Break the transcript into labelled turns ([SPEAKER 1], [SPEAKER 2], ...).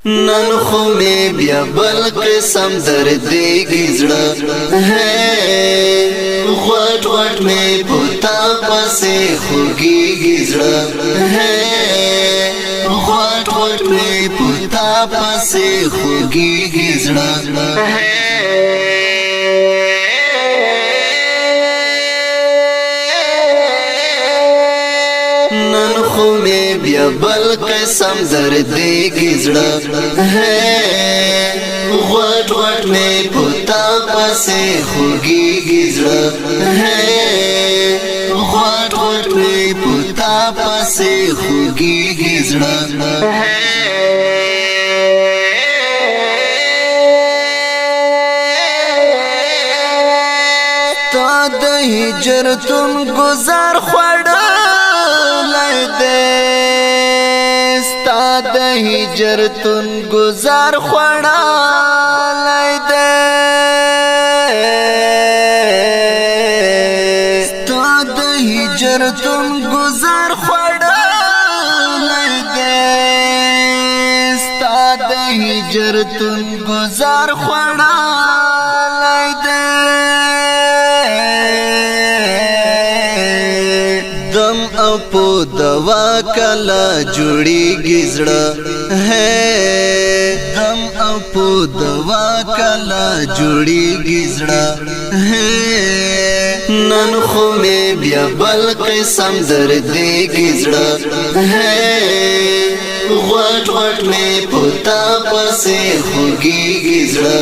[SPEAKER 1] نن خو می بیا بل قسم دردیږي زړه غوټ غوټ می پتا پسې خوږیږي زړه غوټ غوټ می پتا پسې خوږیږي زړه نن خو می بیا بل قسم دردیږي زړه غوټ غوټ می پتا پسې خوږیږي زړه غوټ غوټ می پتا پسې خوږیږي زړه تا د هجرتون گزار خوړلای دې ستا د هجرتون گزار خوړلای دې ستا د هجرتون گزار خوړلای دې ستا د هجرتون گزار خوړلای دې دم اپو دوا کلا جوړیږي زړه دم اپو دوا کلا جوړیږي زړه نن خو می بیا بل قسم دردیږي زړه غوټ غوټ می پتا پسې خوږیږي زړه